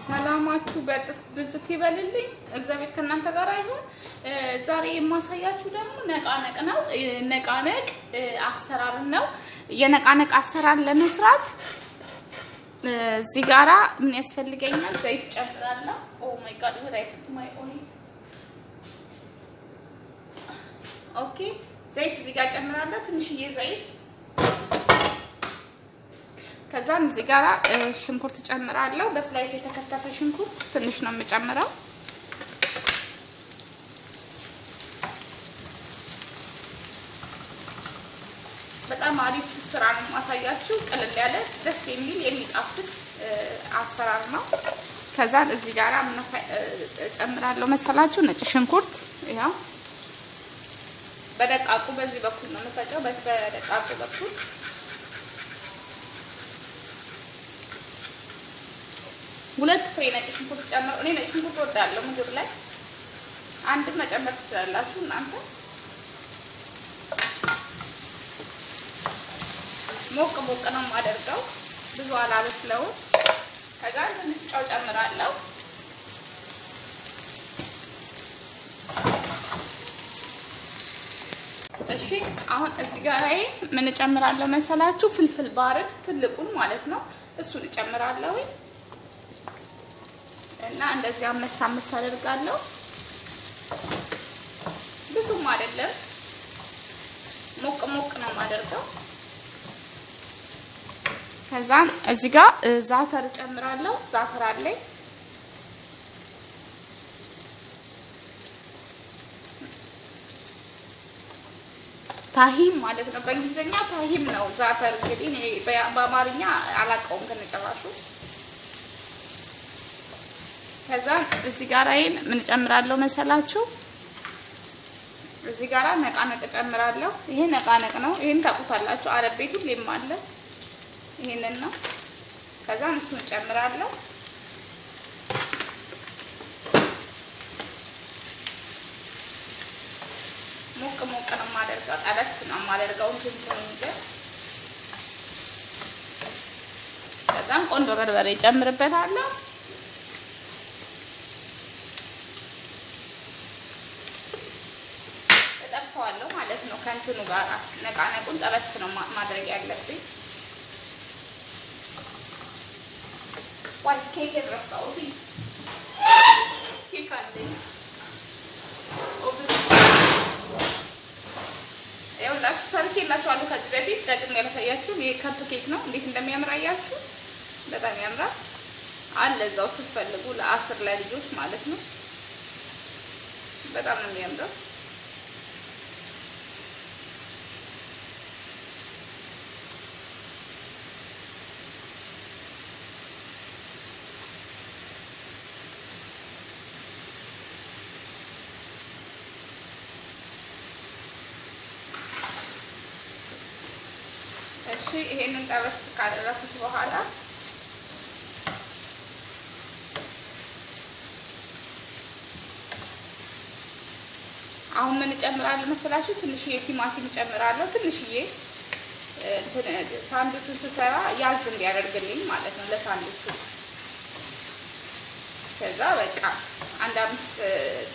ሰላማችሁ በጥፍ ብዝት ይበልልኝ እግዚአብሔር ከናንተ ጋር ይሁን ዛሬ የማሳያችሁ ደግሞ ነቃነቅ ነው ነቃነቅ አሰራር ነው የነቃነቅ አሰራር ለመስራት እዚህ ጋራ ምን ያስፈልገኛል ዘይት ጨምራለሁ ኦ ማይ ጋድ what I put my oil ኦኬ ዘይት እዚህ ጋር ጨምራለሁ ትንሽዬ ዘይት ከዛን እዚህ ጋራ ሽንኩርት ጨምራለሁ በስላይስ የተከተፈ ሽንኩርት ትንሽ ነው የምጨምረው በጣም አሪፍ ስራ ነው ማሳያችሁ ቀለል ያለ ደስ የሚል የሚጣፍጥ አሰራር ነው ከዛን እዚህ ጋራ ምን ጨምራለሁ መሰላችሁ ነጭ ሽንኩርት ያው በደቃቁ በዚህ በኩል ነው የምፈጨው በደቃቁ በኩል ሁለት ፍሬ ነጭ ሽንኩርት ጨምሩ እኔ ነጭ ሽንኩርት ወዳለሁ ምግብ ላይ አንድ መጨመር ትችላላችሁ እናንተ ሞቅ ነው ማደርገው ብዙ አላበስለው ከዛ ትንሽ ጨው ጨምራለሁ እሺ አሁን እዚህ ጋር ምን ጨምራለሁ መሰላችሁ ፍልፍል ባርድ ትልቁን ማለት ነው እሱን ጨምራለሁ እና እንደዚህ አመሳመስ አደርጋለሁ ብዙም አይደለም ሞቅ ነው ማደርገው ከዛን እዚህ ጋር ዛተር ጨምራለሁ ዛተር አለኝ ታሂም ማለት ነው በእንግሊዘኛ ታሂም ነው ዛተር እንግዲህ በአማርኛ አላቀውም ከነጨራሹ ከዛ እዚህ ጋር ምን ጨምራለሁ መሰላችሁ እዚህ ጋር ነቃነቅ ጨምራለሁ ይሄ ነቃነቅ ነው ይሄን ታቁታላችሁ አረብ ቤት ሁሌም አለ ይሄንን ነው ከዛ እሱን ጨምራለሁ ሞቅ ነው ማደርጋው ጠበስ ነው ማደርጋው እንትን ከዛ ቆንጆ በርበሬ ጨምርበታለሁ ተጠብሰዋለሁ ማለት ነው ከእንትኑ ጋር ነቃነቁን ጠበስ ነው ማድረግ ያለብኝ ዋይ ኬክ ረሳው ሲ ኬክ አለኝ ኦብቪየስ ያውላችሁ ሰርኬላችኋለሁ ከዚህ በፊት ደግሜ ያሳያችሁ ይሄ ካፕ ኬክ ነው እንዴት እንደሚያምር አያችሁ በጣም ያምራል አለ እዛው ስትፈልጉ ለአስር ለልጆች ማለት ነው በጣም ነው የሚያምረው እሺ ይሄንን ጠበስ ካደረኩት በኋላ አሁን ምን ጨምራለሁ መሰላችሁ ትንሽዬ ቲማቲም ጨምራለሁ ትንሽዬ ሳንዱቹን ስሰራ ያዝ እንዲያደርግልኝ ማለት ነው ለሳንዱቹ ከዛ በቃ አንድ 5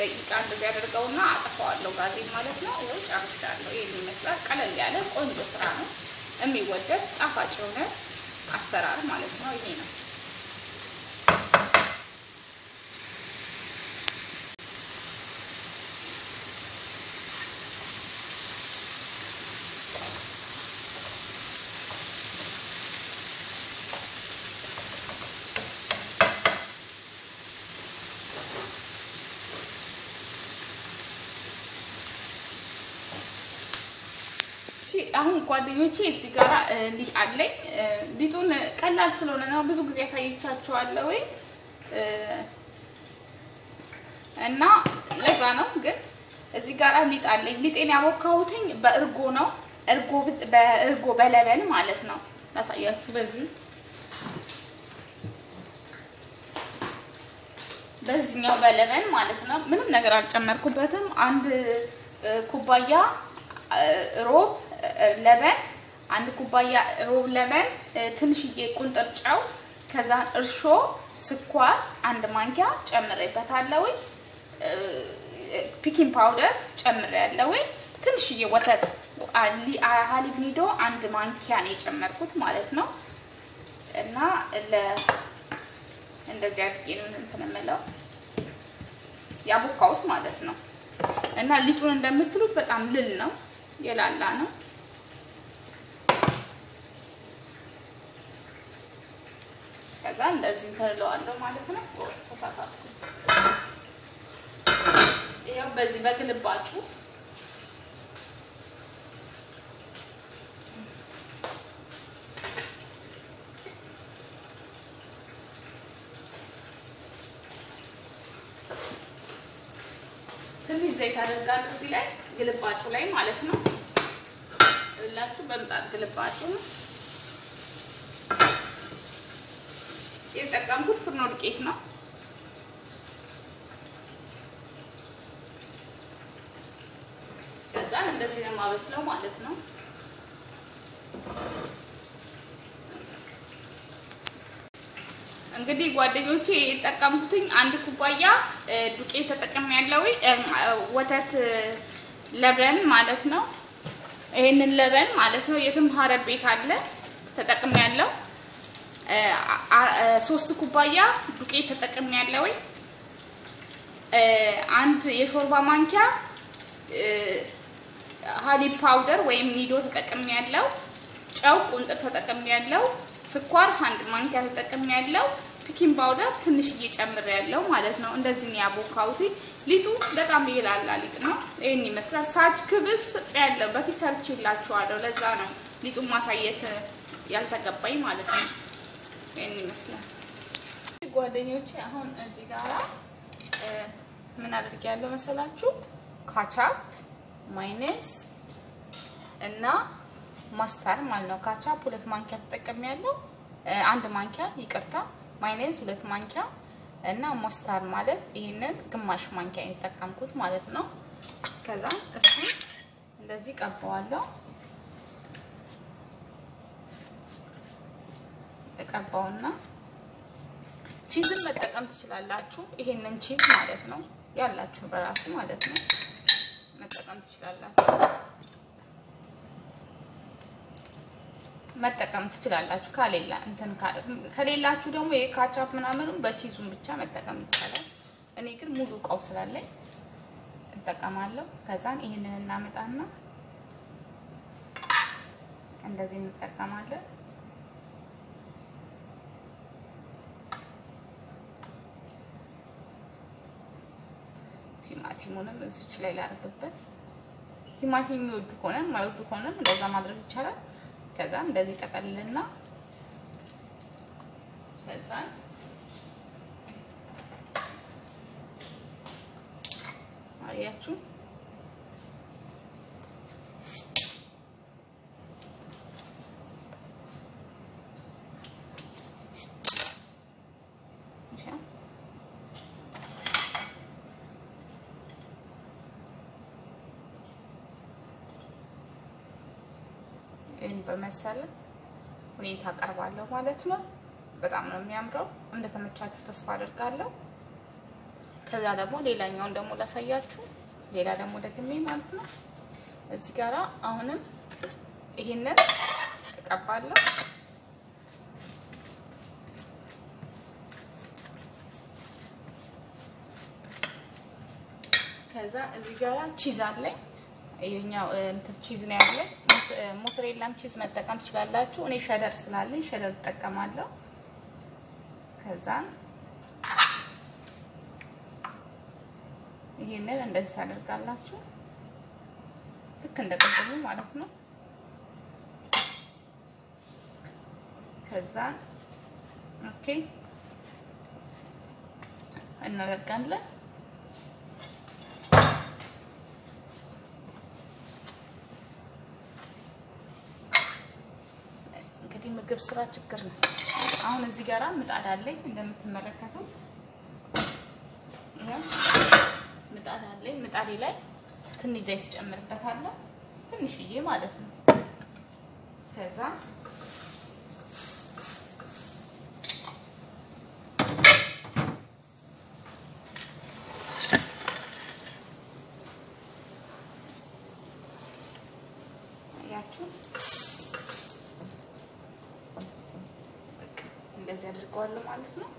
ደቂቃ እንደዚህ ያደርገውና አጠፋዋለሁ ጋዜን ማለት ነው ወይ ጨርሻለሁ ይሄን ይመስላል ቀለል ያለ ቆንጆ ስራ ነው የሚወደድ ጣፋጭ የሆነ አሰራር ማለት ነው ይሄ ነው አሁን ጓደኞቼ እዚህ ጋር ሊጥ አለኝ ሊጡን ቀላል ስለሆነ ነው ብዙ ጊዜ ያሳይቻችኋለሁ ወይ እና ለዛ ነው ግን እዚህ ጋር ሊጥ አለኝ ሊጤን ያቦካሁትኝ በእርጎ ነው በእርጎ በለበን ማለት ነው ታሳያችሁ በዚህኛው በለበን ማለት ነው ምንም ነገር አልጨመርኩበትም አንድ ኩባያ ሮብ ለበን አንድ ኩባያ ሮብ ለበን ትንሽዬ ቁንጥር ጫው ከዛ እርሾ ስኳር አንድ ማንኪያ ጨምሬበታለሁ ፒኪንግ ፓውደር ጨምሬያለሁ ትንሽዬ ወተት ሀሊብ ኒዶ አንድ ማንኪያ ነው የጨመርኩት ማለት ነው እና እንደዚህ አድርጌ እንተነመለው ያቦካውት ማለት ነው እና ሊጡን እንደምትሉት በጣም ልል ነው የላላ ነው ከዛ እንደዚህ ተለዋለሁ ማለት ነው ወርስ ተሳሳትኩ ይሄው በዚህ በግልባጩ ትንሽ ዘይት አደርጋለሁ እዚህ ላይ ግልባጩ ላይ ማለት ነው እላችሁ በምጣድ ግልባጩ የተጠቀምኩት ፍርኖ ዱቄት ነው ከዛ እንደዚህ ነው ማበስለው ማለት ነው እንግዲህ ጓደኞቼ የተጠቀምኩኝ አንድ ኩባያ ዱቄት ተጠቅሜያለሁ ወተት ለበን ማለት ነው ይሄንን ለበን ማለት ነው የትም ሀረር ቤት አለ ተጠቅሜያለሁ 3 ኩባያ ዱቄት ተጠቅሜያለሁ አንድ የሾርባ ማንኪያ ሀሊብ ፓውደር ወይም ኒዶ ተጠቅሜያለሁ ጨው ቁንጥር ተጠቅሜያለሁ ስኳር አንድ ማንኪያ ተጠቅሜያለሁ ፒኪንግ ፓውደር ትንሽ እየጨምሬያለሁ ማለት ነው እንደዚህ ነው ያቦካውት ሊጡ በጣም ይላላ ሊጥ ነው ይሄን ይመስላል ሳጅ ክብስ ያለው በፊት ሰርችላችኋለሁ ለዛ ነው ሊጡን ማሳየት ያልተገባኝ ማለት ነው ይሄን ይመስላል ጓደኞቼ አሁን እዚህ ጋር ምን አድርጌያለሁ መሰላችሁ ካቻፕ ማይነስ እና ማስታር ማለት ነው ካቻፕ 2 ማንኪያ ተጠቅሜያለሁ 1 ማንኪያ ይቅርታ ማይነስ 2 ማንኪያ እና ማስታር ማለት ይሄንን ግማሽ ማንኪያ የተጠቀምኩት ማለት ነው ከዛ እሱ እንደዚህ ቀባዋለሁ እቀባውና ቺዝን መጠቀም ትችላላችሁ ይሄንን ቺዝ ማለት ነው ያላችሁ በራሱ ማለት ነው መጠቀም ትችላላችሁ ካሌላ እንትን ከሌላችሁ ደግሞ የካቻፕ ምናምኑን በቺዙን ብቻ መጠቀም ይቻላል እኔ ግን ሙሉ ቃው ስላለኝ እንጠቀማለሁ ከዛን ይሄንን እናመጣና እንደዚህ እንጠቀማለን ቲማቲሙንም እዚች ላይ ላርግበት ቲማቲም የሚወዱ ከሆነ ማይወዱ ከሆነ እንደዛ ማድረግ ይቻላል ከዛ እንደዚህ ተቀልልና ከዛ አያችሁ በመሰለ ሁኔታ አቀርባለሁ ማለት ነው በጣም ነው የሚያምረው እንደተመቻችሁ ተስፋ አደርጋለሁ ከዛ ደግሞ ሌላኛውን ደግሞ ላሳያችሁ ሌላ ደግሞ ደግሜ ማለት ነው እዚህ ጋራ አሁንም ይሄንን ተቀባለሁ ከዛ እዚህ ጋራ ቺዝ አለኝ ይሄኛው እንትን ቺዝ ነው ያለው ሞሰሬላም ቺዝ መጠቀም ትችላላችሁ እኔ ሸደር ስላለኝ ሸደር ተጠቀማለሁ ከዛ ይሄንን እንደዚህ ታደርጋላችሁ ልክ እንደቀደሙ ማለት ነው ከዛ ኦኬ እናደርጋለን ምግብ ስራ ችግር ነው አሁን እዚህ ጋራ ምጣድ አለኝ እንደምትመለከቱት ምጣድ አለኝ ምጣዴ ላይ ትንሽ ዘይት ጨምርበታለሁ ትንሽዬ ማለት ነው ከዛ ያያችሁ እንደዚህ አድርገዋለሁ ማለት ነው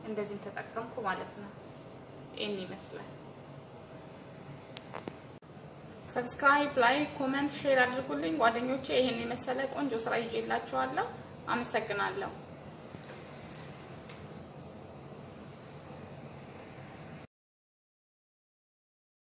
እንደዚህ ተጠቀምኩ ማለት ነው ይሄን ይመስላል ሰብስክራይብ ላይክ ኮሜንት ሼር አድርጉልኝ ጓደኞቼ ይሄን የመሰለ ቆንጆ ስራ ይዤላችኋለሁ አመሰግናለሁ